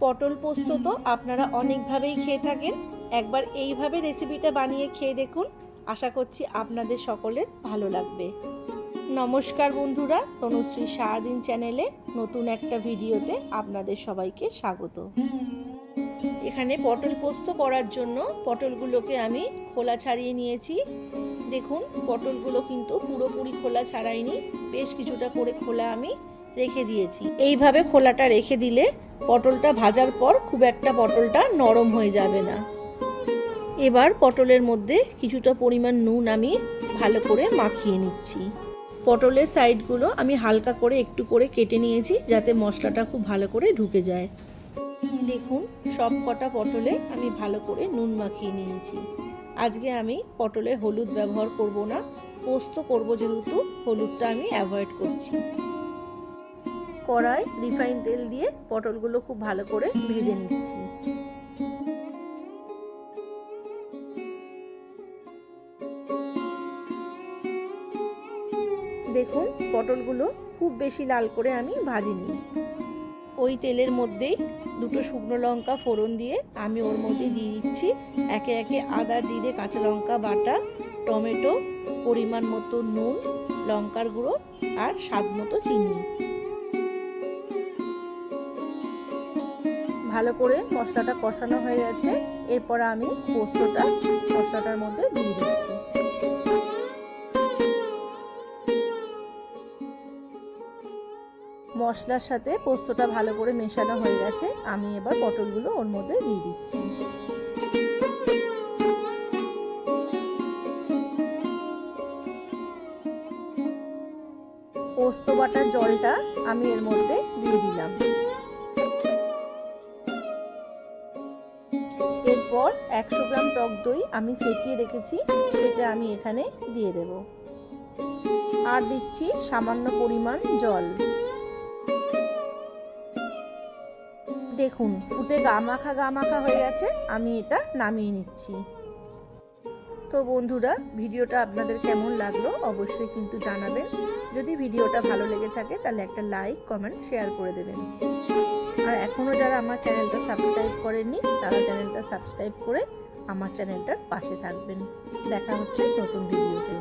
পটল পোস্ত তো আপনারা অনেকভাবেই খেয়ে থাকেন, একবার এইভাবে রেসিপিটা বানিয়ে খেয়ে দেখুন। আশা করছি আপনাদের সকলের ভালো লাগবে। নমস্কার বন্ধুরা, তনুশ্রী সারাদিন চ্যানেলে নতুন একটা ভিডিওতে আপনাদের সবাইকে স্বাগত। এখানে পটল পোস্ত করার জন্য পটলগুলোকে আমি খোলা ছাড়িয়ে নিয়েছি। দেখুন, পটলগুলো কিন্তু পুরোপুরি খোলা ছাড়াইনি, বেশ কিছুটা করে খোলা আমি রেখে দিয়েছি। এইভাবে খোলাটা রেখে দিলে পটলটা ভাজার পর খুব একটা পটলটা নরম হয়ে যাবে না। এবার পটলের মধ্যে কিছুটা পরিমাণ নুন আমি ভালো করে মাখিয়ে নিচ্ছি। পটলের সাইডগুলো আমি হালকা করে একটু করে কেটে নিয়েছি, যাতে মশলাটা খুব ভালো করে ঢুকে যায়। দেখুন, সব কটা পটলে আমি ভালো করে নুন মাখিয়ে নিয়েছি। আজকে আমি পটলে হলুদ ব্যবহার করব না, পোস্ত করব যেহেতু হলুদটা আমি অ্যাভয়েড করছি। কড়াই রিফাইন তেল দিয়ে পটলগুলো খুব ভালো করে ভেজে নিচ্ছি। দেখুন, পটলগুলো খুব বেশি লাল করে আমি ভাজিনি। ওই তেলের মধ্যেই দুটো শুকনো লঙ্কা ফোড়ন দিয়ে আমি ওর মধ্যে দিয়ে দিচ্ছি একে একে আদা, জিরে, কাঁচা লঙ্কা বাটা, টমেটো, পরিমাণ মতো নুন, লঙ্কার গুঁড়ো আর স্বাদ মতো চিনি। ভালো করে মশলাটা কষানো হয়ে গেছে। এরপর আমি পোস্তটা মশলাটার মধ্যে দিয়ে দিচ্ছি। মশলার সাথে পোস্তটা ভালো করে মেশানো হয়ে গেছে, আমি এবার পটলগুলো ওর মধ্যে দিয়ে দিচ্ছি। পোস্ত বাটার জলটা আমি এর মধ্যে দিয়ে দিলাম। এরপর 100 গ্রাম টক দই আমি ফেটিয়ে রেখেছি, সেটা আমি এখানে দিয়ে দেব। আর দিচ্ছি সামান্য পরিমাণ জল। দেখুন, ফুটে গা মাখা হয়ে গেছে, আমি এটা নামিয়ে নিচ্ছি। তো বন্ধুরা, ভিডিওটা আপনাদের কেমন লাগলো অবশ্যই কিন্তু জানাবেন। যদি ভিডিওটা ভালো লেগে থাকে তাহলে একটা লাইক, কমেন্ট, শেয়ার করে দেবেন। আর এখনও যারা আমার চ্যানেলটা সাবস্ক্রাইব করেননি তারা চ্যানেলটা সাবস্ক্রাইব করে আমার চ্যানেলটার পাশে থাকবেন। দেখা হচ্ছে নতুন ভিডিওতে।